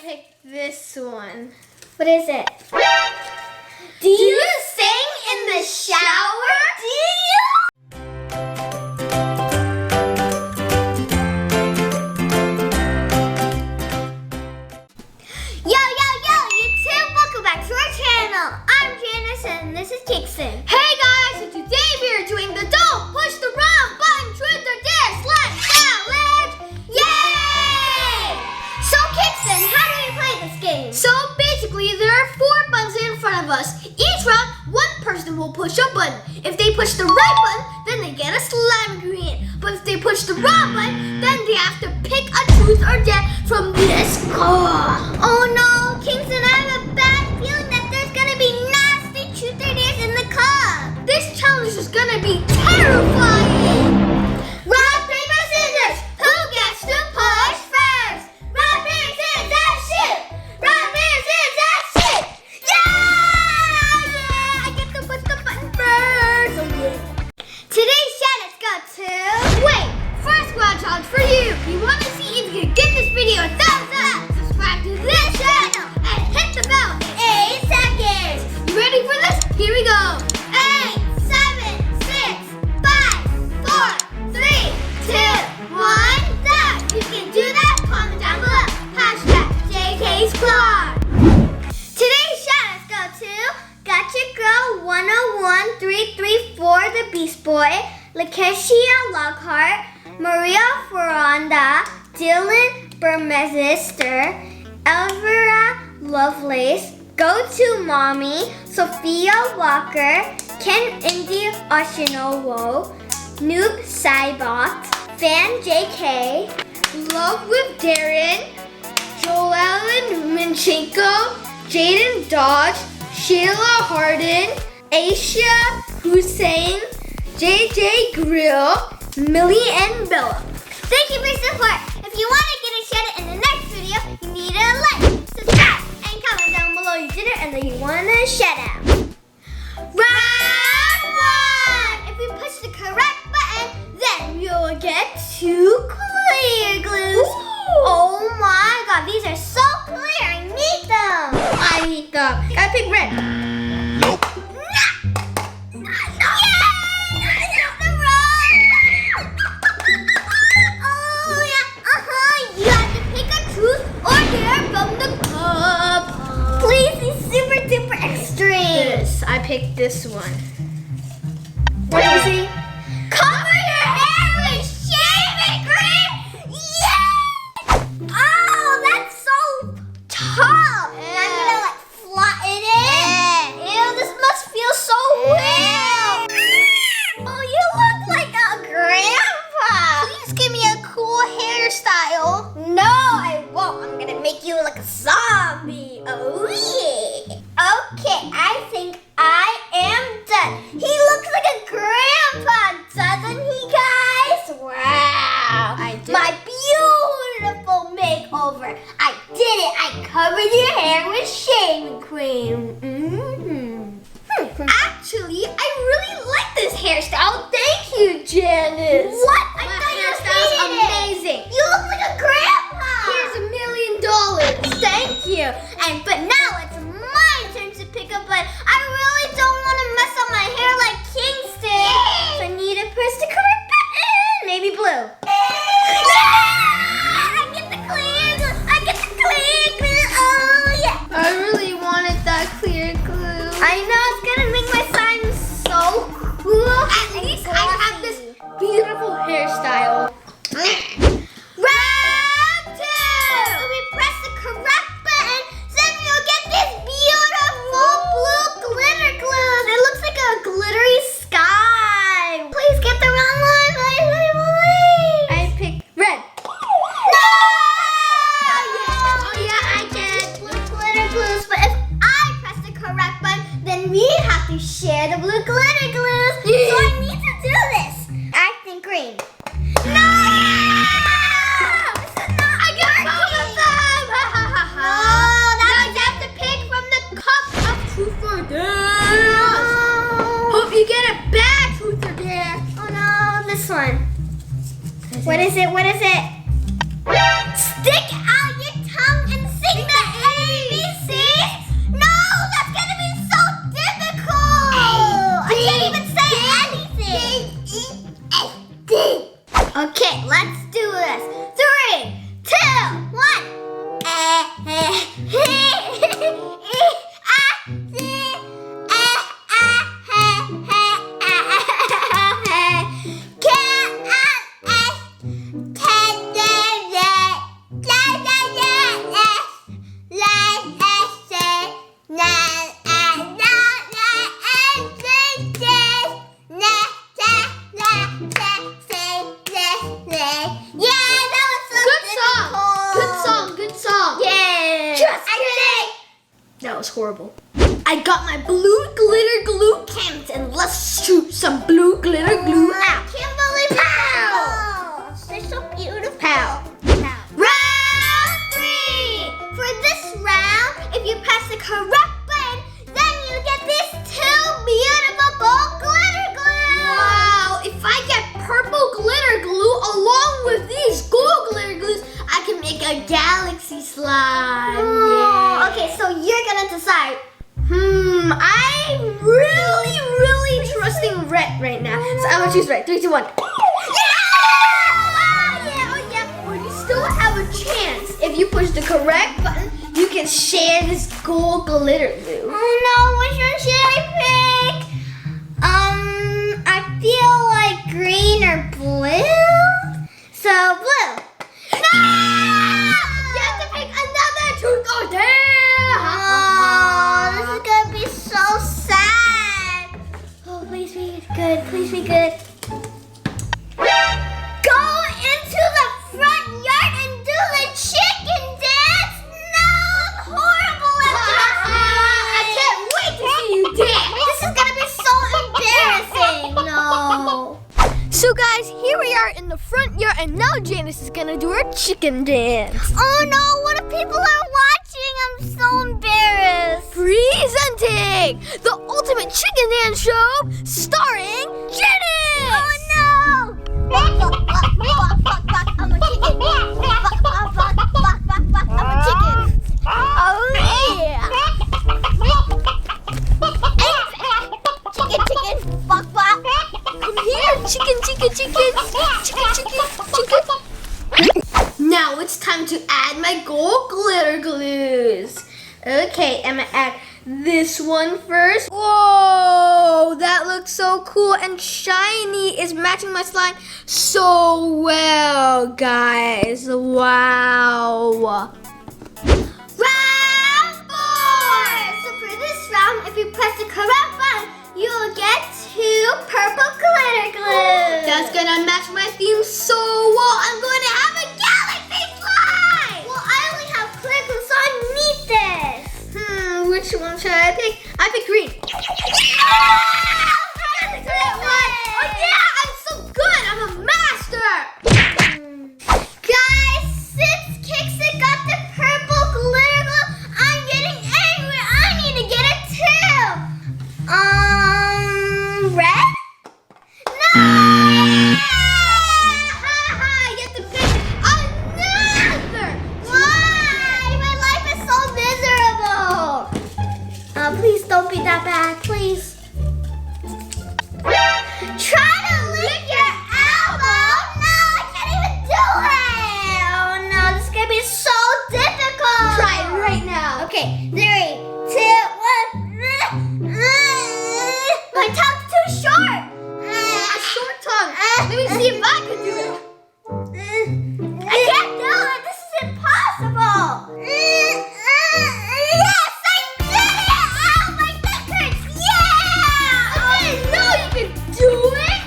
picked this one. What is it? Do you sing in the shower? Do you? Yo, YouTube! Welcome back to our channel. I'm Janice and this is Kingston. Hey guys, so today we are doing the don't push the wrong button, truth or dare slide challenge. Yay! So Kingston, how do we play this game? So basically, there are 4 buttons in front of us. Each round, one person will push a button. If they push the right button, then they get a slime green. But if they push the wrong button, then they have to pick a truth or dare from this card. Oh no, Kingston, I have a bad feeling that there's gonna be nasty truth or dares in the cup. This challenge is gonna be terrifying. Rock, paper, scissors! Who gets to push first? Rock, paper, scissors, shoot! Rock, paper, scissors, shoot! Yeah! I get to push the button first! Oh yeah. Today's shout-outs go to... Wait, first round challenge for you. You want to see if you can give this video a thumbs up, subscribe to this channel, and hit the bell in 8 seconds! You ready for this? Here we go. 8, 7, 6, 5, 4, 3, 2, 1, done! You can do that, comment down below. Hashtag JK's Club. Today's shoutouts go to Gotcha Girl 101334, The Beast Boy, Lakecia Lockhart, Maria Ferranda, Dylan Burmester, Elvira Lovelace, Go To Mommy, Sophia Walker, Ken Indy Oshinowo, Noob Cybot, Fan JK, Love with Darren, Joellen Minchenko, Jaden Dodge, Sheila Harden, Aisha Hussein, JJ Grill, Millie and Bella. Thank you for your support. If you want to get a shout out in the next video, you need a like, subscribe, and comment down below you did it and that you want a shout out. Round 1! If you push the correct button, then you'll get 2 clear glues. Ooh. Oh my god, these are so clear. I need them. I need them. I pick red. Nope. I picked this one. What do you see? Cover your hair with shaving cream! Yes! Oh, that's so tough! I'm gonna like flatten it. Ew, this must feel so weird. Oh, you look like a grandpa. Please give me a cool hairstyle. No, I won't. I'm gonna make you like a zombie. Oh yeah. Okay, I think I am done. He looks like a grandpa, doesn't he, guys? Wow. I do. My beautiful makeover. I did it. I covered your hair with shaving cream. Actually, I really like this hairstyle. Thank you, Janice. What? I My thought you hairstyle's hated it. amazing. You look like a grandpa. Here's $1 million. Thank you. But now it's my turn to pick up, but I really don't want to mess up my hair like Kingston. So I need to press the correct button. Maybe blue. Yeah! I get the clear glue. I get the clear glue. Oh, yeah. I really wanted that clear glue. I know it's going to make my slime so cool. At least I have this beautiful hairstyle. Round 2! When we press the correct button, then you'll get this beautiful blue glitter glue. It looks like a glittery sky. Please get the wrong one. Please. I picked red. No! Oh yeah, I get Blue glitter glues. But if I press the correct button, then we have to share the blue glitter glues. So I need to do this. I think green. No! This is not I get both of them. Oh, Now you have to pick from the cup of truth or dare. Hope you get a bad truth or dare. Oh no, this one. What is it? What is it? Stick out your tongue and sing the That was horrible. I got my blue glitter glue cans and let's shoot some blue glitter glue out. I can't believe Pow! they're so beautiful. Pow! Round 3! For this round, if you press the correct button, then you get these 2 beautiful gold glitter glue. Wow! If I get purple glitter glue along with these gold glitter glues, I can make a galaxy slime. Oh, okay, so you're gonna decide. I'm really trusting red right now. So I'm gonna choose red. 3, 2, 1. But you still have a chance. If you push the correct button, you can share this gold glitter glue. Oh no, which one should I pick? I feel like green or blue. So blue. No! You have to pick another truth or dare. Oh, this is gonna be so sad. Oh, please be good. Please be good. Go into the front yard and do the chicken dance. No, I'm horrible at I dancing. can't wait to see you dance. This is gonna be so embarrassing. No. So guys, here we are in the front yard and now Janice is gonna do her chicken dance. Oh no, what if people are watching? I'm so embarrassed. Presenting the ultimate chicken dance show starring Janice! Oh no! I'm a chicken. I'm a chicken. Oh yeah! Chicken. Come here, chicken. Now it's time to add my gold glitter glues. Okay, I'm gonna add this one first. Whoa, that looks so cool and shiny. It's matching my slime so well, guys. Wow. Round 4! So for this round, if you press the correct button, you'll get 2 purple glitter glue. That's gonna match my theme so well. I'm going to have a galaxy slime. Well, I only have clear glue, so I need this. Which one should I pick? I pick green. Oh yeah, I'm so good. I'm a master. Guys, since Kingston got the purple glitter glue, I'm getting angry. I need to get it too. Red? No! You have to pick another. Why? My life is so miserable. Please don't be that bad, please. Try to lick your elbow. No, I can't even do it. Oh no, this is gonna be so difficult. Try it right now. Okay, 3, 2, 1. My tongue's too short. A short tongue. Let me see if I can do it. I can't do it. This is impossible. Yes, I did it. Oh, my neck hurts. Yeah. I didn't know you could do it.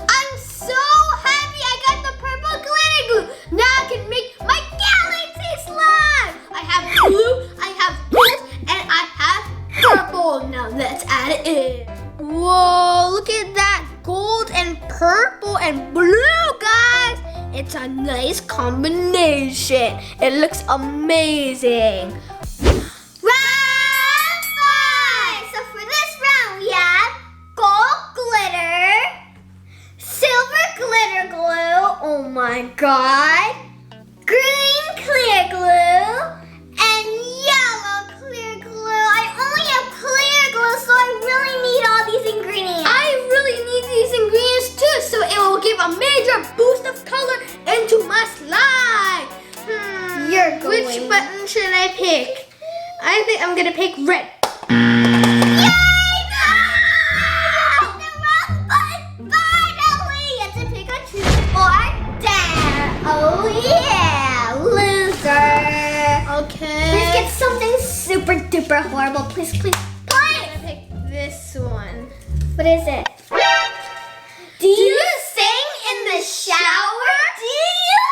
I'm so happy I got the purple glitter glue. Now I can make my galaxy slime. I have blue, I have gold, and I have purple. Now let's add it in. Whoa, look at that. Gold and purple and blue, guys. It's a nice combination. It looks amazing. Round 5. So for this round, we have gold glitter, silver glitter glue. Oh my god. Green clear glue, and yellow clear glue. I only have clear glue, so I really need all these ingredients. I really need these ingredients too, so it will give a major boost of color into my slime. You're you're going. Which button should I pick? I think I'm gonna pick red. Yay! No! The wrong button. Finally! You have to pick a truth or dare. Oh yeah, loser. Okay. Please get something super duper horrible. Please, please, I'm please. gonna pick this one. What is it? Do you sing in the shower? Do you?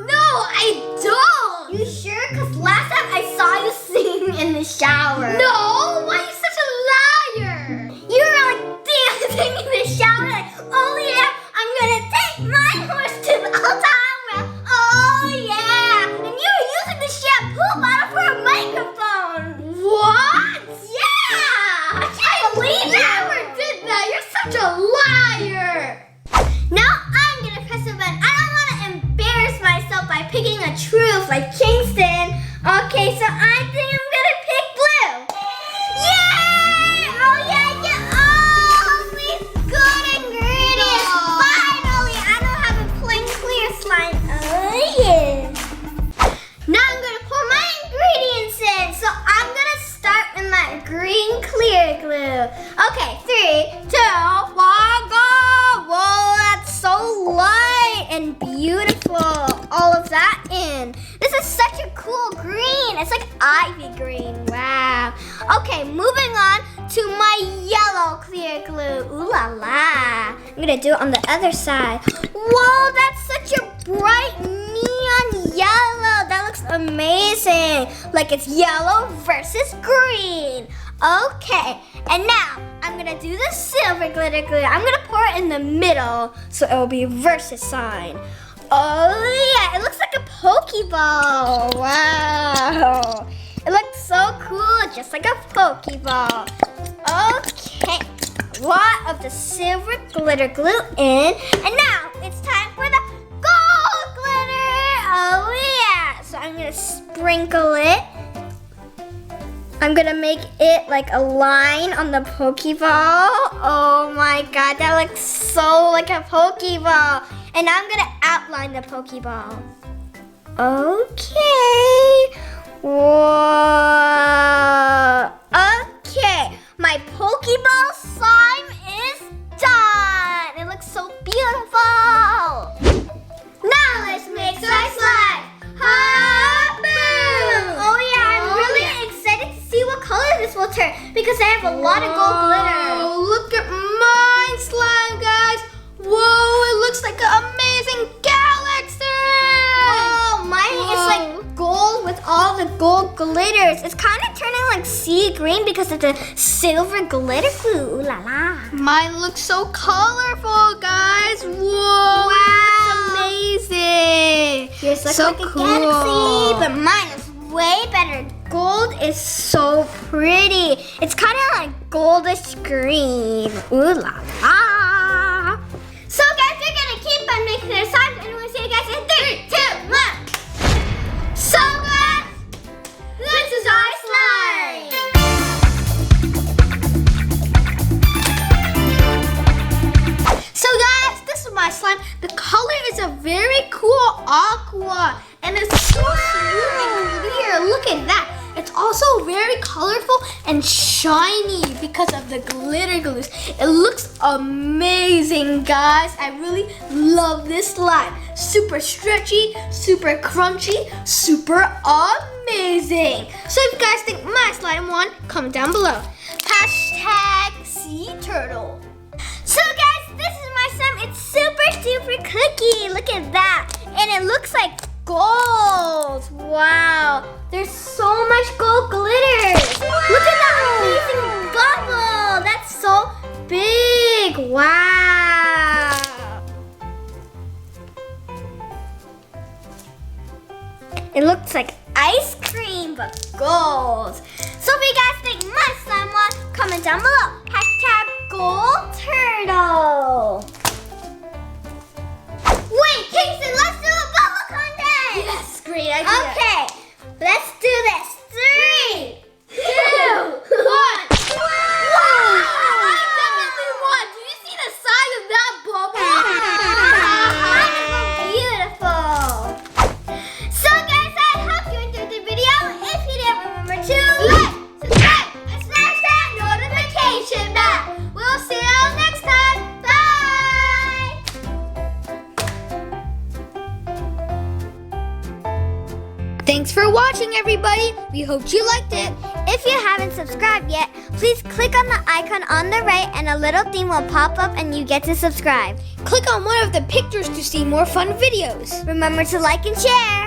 No, I don't. You sure? Because last time I saw you sing in the shower. No, why are you such a liar? You were like dancing in the shower, like, oh yeah, I'm gonna take my horse to the Alhambra. Oh yeah. And you were using the shampoo bottle for a microphone. What? Yeah. I can't believe that. Never did that. You're such a liar. Now I'm gonna press a button. I don't want to embarrass myself by picking a truth like Kingston. Okay, so I think I'm gonna pick blue. Yay! Oh yeah, yeah! Oh, these good ingredients. No. Finally, I don't have a plain clear slime. Oh yeah. Now I'm gonna pour my ingredients in. So I'm gonna start with my green clear glue. Okay, 3, 2, 1, go! Whoa, that's so light and beautiful. All of that in. This is such a cool green. It's like ivy green. Wow. Okay, moving on to my yellow clear glue. Ooh la la. I'm gonna do it on the other side. Whoa, that's such a bright neon yellow. That looks amazing. Like it's yellow versus green. Okay, and now I'm gonna do the silver glitter glue. I'm gonna pour it in the middle so it will be versus sign. Oh yeah, it looks like a Pokeball. Wow. It looks so cool, just like a Pokeball. Okay, a lot of the silver glitter glue in. And now it's time for the gold glitter. Oh yeah. So I'm gonna sprinkle it. I'm gonna make it like a line on the Pokeball. Oh my god, that looks so like a Pokeball. And now I'm gonna outline the Pokeball. Okay. Whoa. Okay, my Pokeball slime is done. It looks so beautiful. Now let's mix our slime. Boom! Oh yeah, I'm really excited to see what color this will turn because I have a lot of gold glitter. Oh, look at my slime, guys. Whoa, it looks like an amazing galaxy. Whoa, mine is like gold with all the gold glitters. It's kind of turning like sea green because of the silver glitter glue. Ooh la la. Mine looks so colorful, guys. Whoa, Wow. it's amazing. Yours looks So like a cool. galaxy, but mine is way better. Gold is so pretty. It's kind of like goldish green. Ooh la la. So guys, we're gonna keep on making their signs, and we'll see you guys in 3, 2, 1. So guys, this is our slime. So guys, this is my slime. The color is a very cool aqua, and it's so smooth and clear. Look at that. It's also very colorful and shiny because of the glitter glues. It looks amazing, guys. I really love this slime. Super stretchy, super crunchy, super amazing. So if you guys think my slime won, comment down below. #SeaTurtle. So guys, this is my slime. It's super duper cookie. Look at that. And it looks like gold. Wow. There's so much gold glitter. Look at that amazing bubble. That's so big. Wow. It looks like ice cream, but gold. So if you guys think my slime won, comment down below. #GoldTurtle. Wait, Kingston, let's do a bubble contest. Yes, great idea. Okay, let's do this. 3, 2, 1. Wow! I definitely won. Do you see the size of that bubble? Beautiful. So guys, I hope you Thanks for watching, everybody. We hope you liked it. If you haven't subscribed yet, please click on the icon on the right and a little theme will pop up and you get to subscribe. Click on one of the pictures to see more fun videos. Remember to like and share.